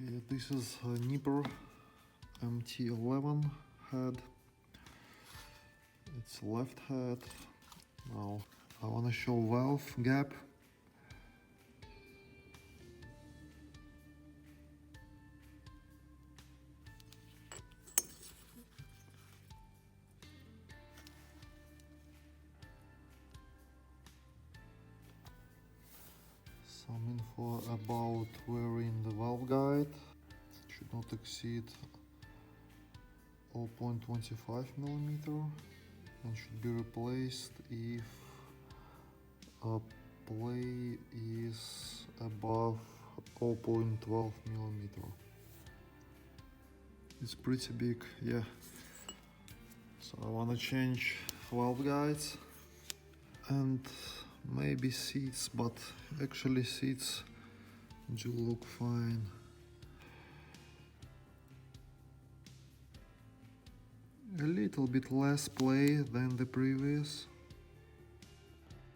Okay, this is a Dnepr MT-11 head. It's left head. Now I want to show valve gap. Some info about wearing the valve guide. It should not exceed 0.25 millimeter and should be replaced if a play is above 0.12 millimeter. It's pretty big, yeah. So I want to change valve guides and maybe seats, but actually seats do look fine. A little bit less play than the previous.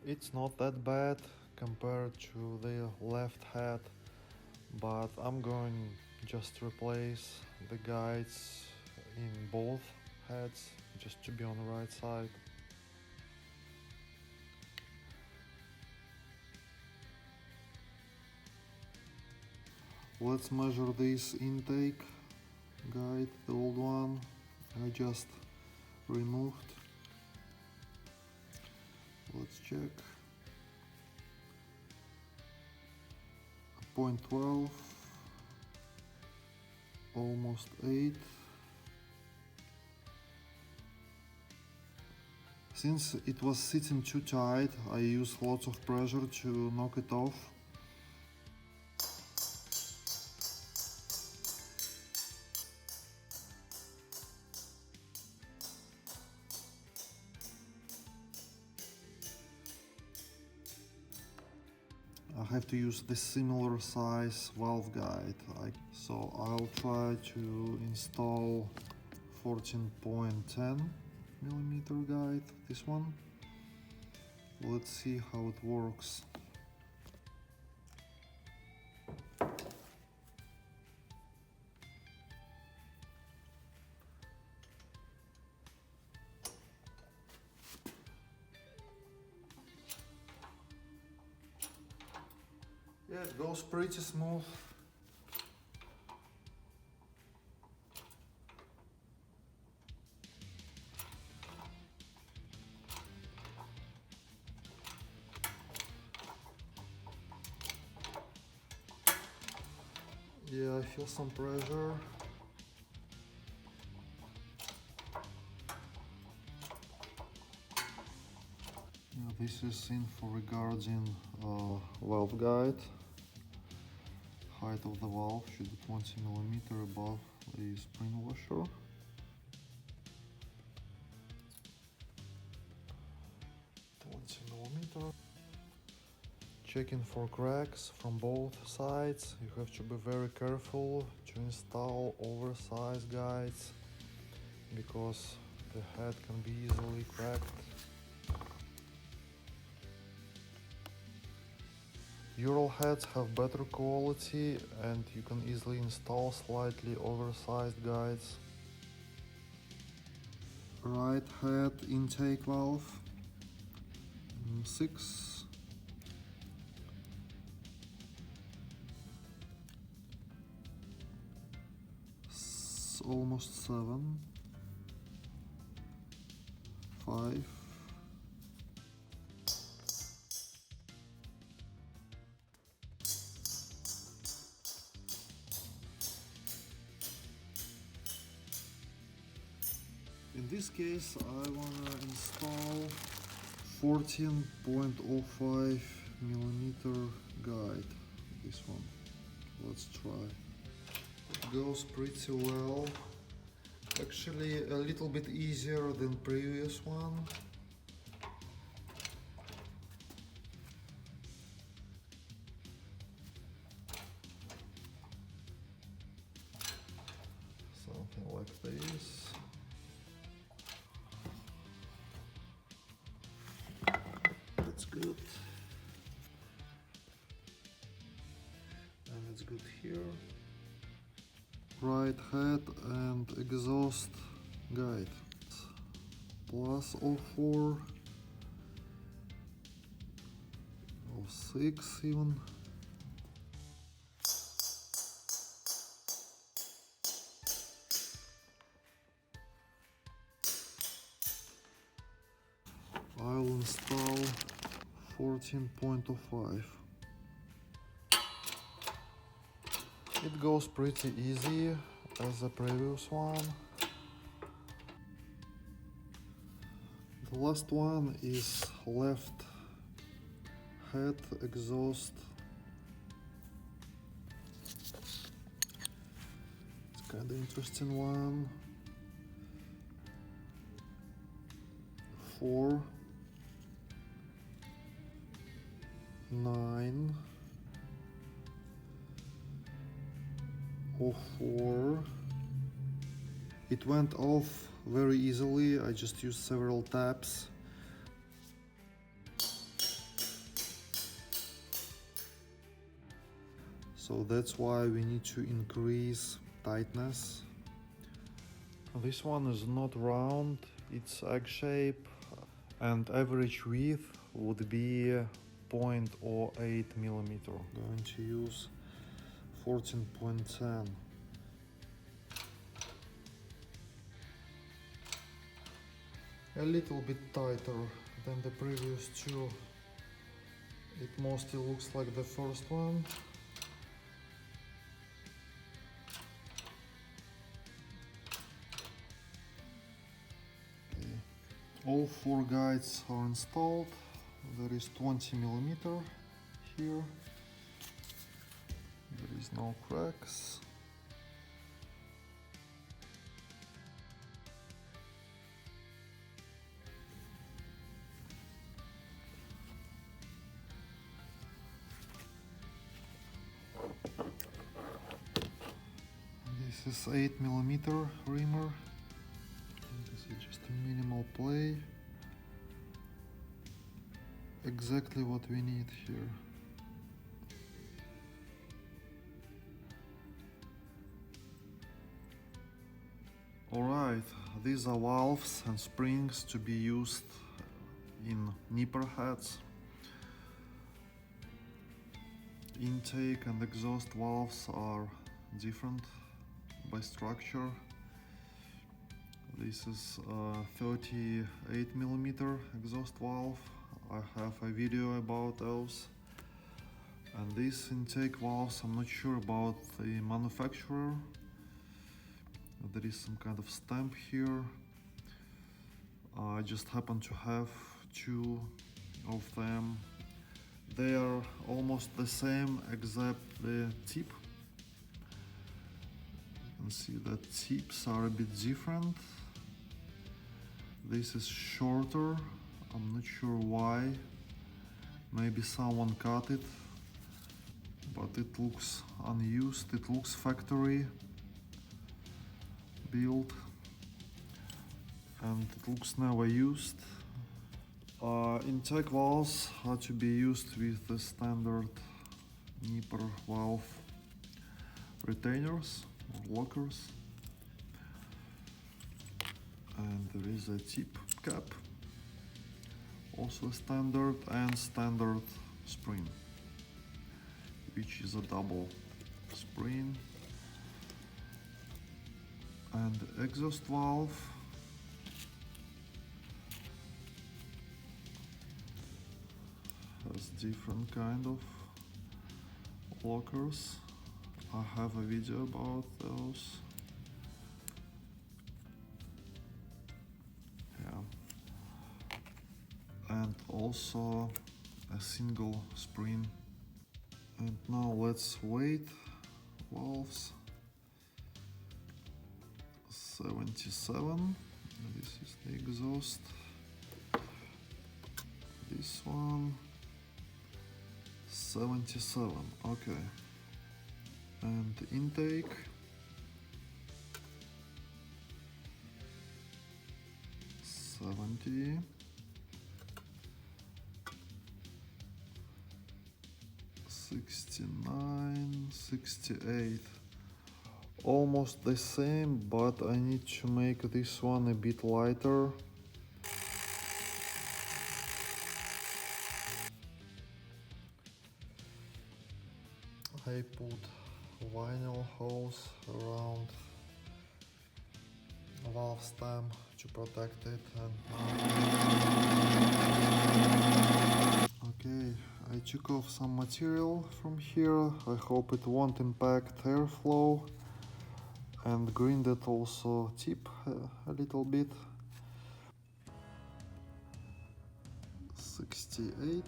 It's not that bad compared to the left head, but I'm going just replace the guides in both heads just to be on the right side. Let's measure this intake guide, the old one I just removed. Let's check. 0.12, almost 8. Since it was sitting too tight, I used lots of pressure to knock it off. I have to use the similar size valve guide, so I'll try to install 14.10 millimeter guide, this one. Let's see how it works. Yeah, it goes pretty smooth. Yeah, I feel some pressure. Yeah, this is info regarding valve guide. Height of the valve should be 20 millimeter above the spring washer. Checking for cracks from both sides. You have to be very careful to install oversized guides because the head can be easily cracked. Ural heads have better quality and you can easily install slightly oversized guides. Right head intake valve 6. Almost 7. 5. In this case, I wanna install 14.05 millimeter guide. This one. Let's try. It goes pretty well. Actually, a little bit easier than previous one. Something like this. That's good. And it's good here. right head and exhaust guide. Plus 04 or 06 even. I'll install 14.05. It goes pretty easy as the previous one. The last one is left head exhaust. It's kind of interesting one. 4, 9, 04. It went off very easily. I just used several taps. So that's why we need to increase tightness. This one is not round, it's egg shape, and average width would be 0.08 millimeter. Going to use 14.10. A little bit tighter than the previous two. It mostly looks like the first one. Okay. All 4 guides are installed. There is 20 millimeter here. There is no cracks. This is 8 millimeter reamer. This is just a minimal play. Exactly what we need here. Alright, these are valves and springs to be used in Dnepr heads. Intake and exhaust valves are different by structure. This is a 38 millimeter exhaust valve. I have a video about those. And these intake valves, I'm not sure about the manufacturer. There is some kind of stamp here. I just happen to have 2 of them. They are almost the same except the tip. You can see that tips are a bit different. This is shorter. I'm not sure why. Maybe someone cut it, but it looks unused. It looks factory built, and it looks never used. Intake valves are to be used with the standard Dnepr valve retainers or lockers. And there is a tip cap, also standard, and standard spring, which is a double spring. And the exhaust valve has different kind of lockers. I have a video about those. Yeah. And also a single spring. And now let's weight valves. 77. This is the exhaust. This one 77. Okay. And intake 70. 69, 68. almost the same, but I need to make this one a bit lighter. I put vinyl hose around the valve stem to protect it. Okay, I took off some material from here. I hope it won't impact airflow, and green that also tip a little bit. 68.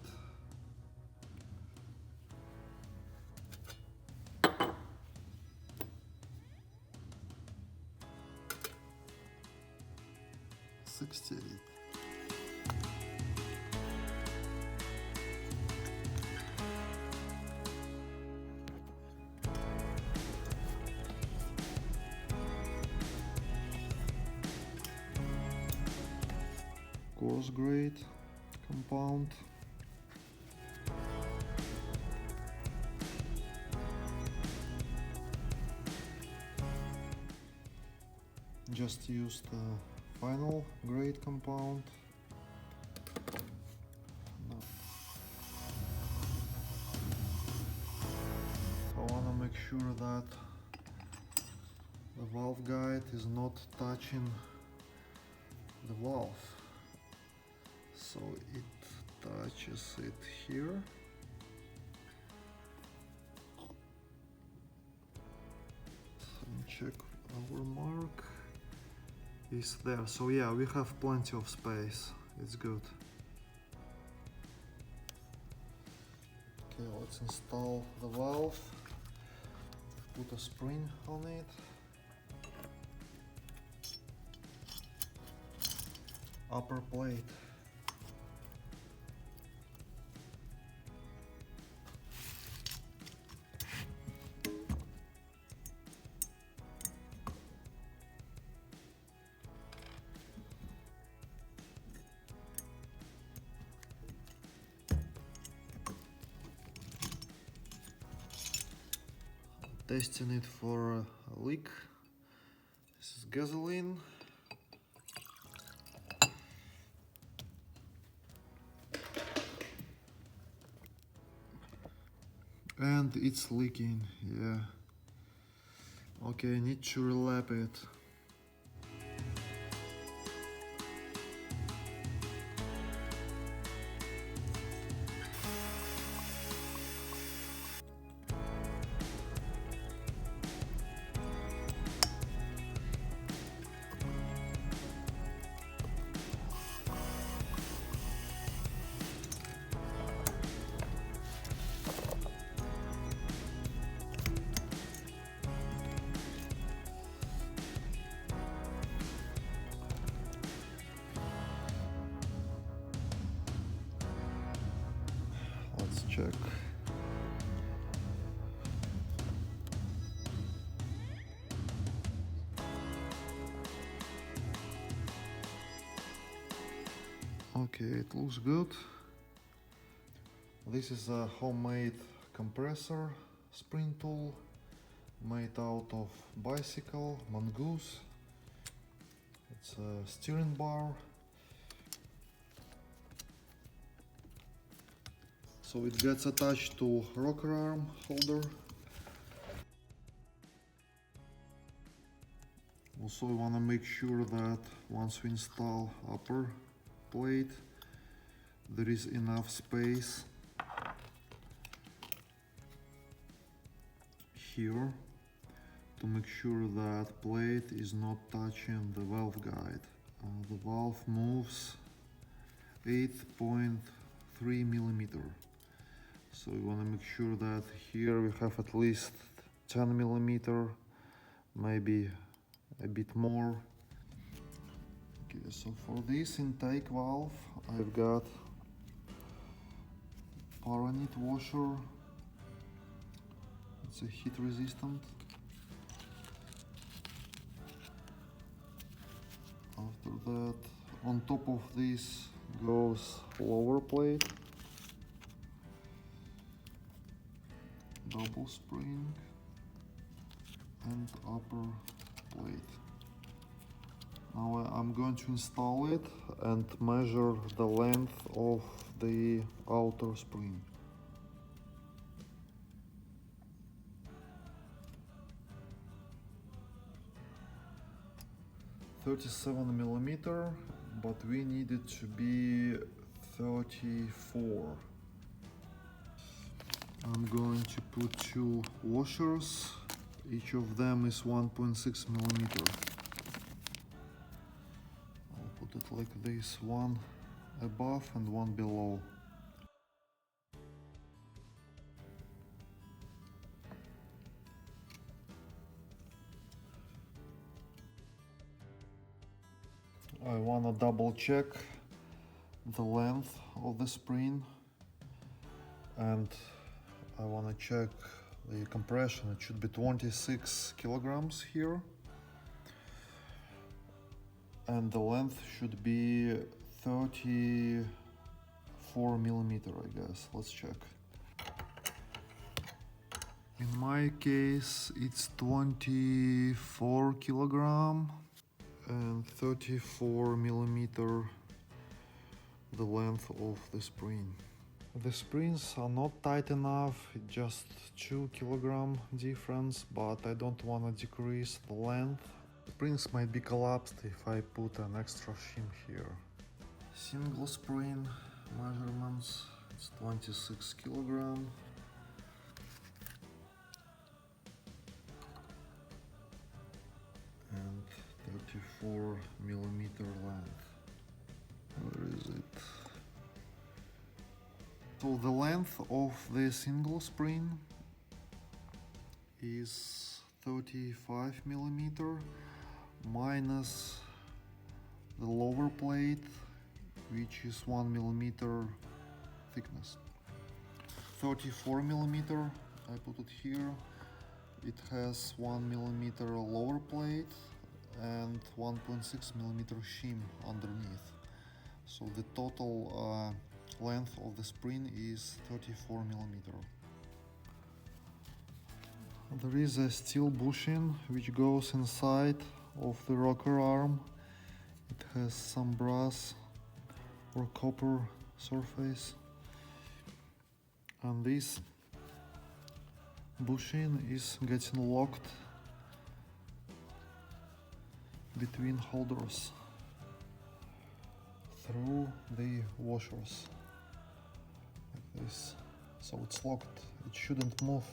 Coarse grade compound. Just used final grade compound. I want to make sure that the valve guide is not touching the valve, so it touches it here. And check our mark is there. So yeah, we have plenty of space. It's good. Okay, let's install the valve. Put a spring on it. Upper plate. Testing it for a leak. This is gasoline. And it's leaking, yeah. Okay, I need to relap it. Let's check. Okay, it looks good. This is a homemade compressor spring tool made out of bicycle, mongoose. It's a steering bar. So it gets attached to rocker arm holder. Also, I want to make sure that once we install upper plate, there is enough space here to make sure that plate is not touching the valve guide. The valve moves 8.3 millimeter. So we want to make sure that here we have at least 10 millimeter, maybe a bit more. Okay, so for this intake valve, I've got Paranit washer. It's a heat resistant. After that, on top of this goes lower plate, double spring. and upper plate. Now I'm going to install it and measure the length of the outer spring. 37 mm, but we need it to be 34. I'm going to put two washers. Each of them is 1.6 mm. I'll put it like this, one above and one below. I want to double check the length of the spring, and I want to check the compression. It should be 26 kilograms here, and the length should be 34 mm, I guess. Let's check. In my case it's 24 kilogram and 34 mm the length of the spring. The springs are not tight enough, just 2 kilogram difference, but I don't want to decrease the length. The springs might be collapsed if I put an extra shim here. Single spring measurements, it's 26 kilogram. And 34 mm length. Where is it? So the length of the single spring is 35 mm minus the lower plate, which is 1 mm thickness. 34 mm, I put it here. It has 1 mm lower plate and 1.6 mm shim underneath. So the total length of the spring is 34 mm. There is a steel bushing which goes inside of the rocker arm. It has some brass or copper surface, and this bushing is getting locked between holders through the washers like this. So it's locked, it shouldn't move.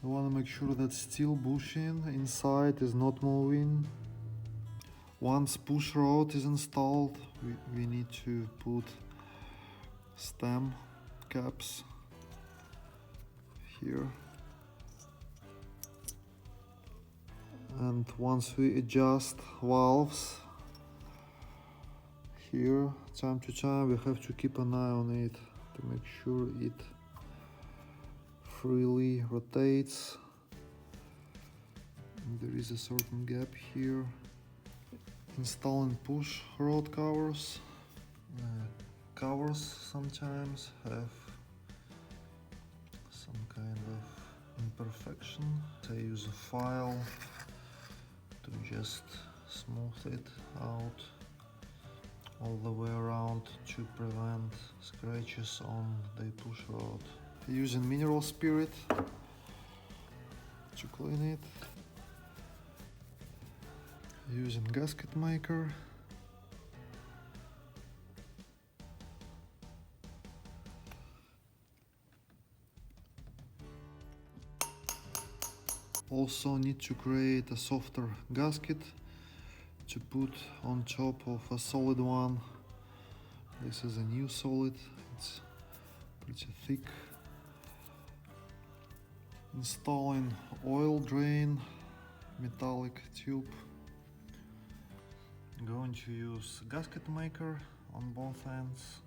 I want to make sure that steel bushing inside is not moving. Once push rod is installed, we need to put stem caps here. And once we adjust valves here, time to time, we have to keep an eye on it to make sure it freely rotates. And there is a certain gap here. Installing push rod covers. Covers sometimes have some kind of imperfection. I use a file to just smooth it out all the way around to prevent scratches on the push rod. Using mineral spirit to clean it. Using gasket maker. Also need to create a softer gasket to put on top of a solid one. This is a new solid, it's pretty thick. Installing oil drain, metallic tube. Going to use gasket maker on both ends.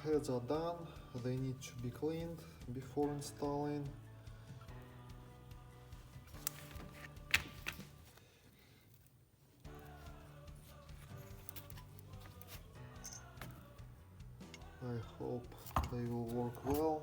Heads are done, they need to be cleaned before installing. I hope they will work well.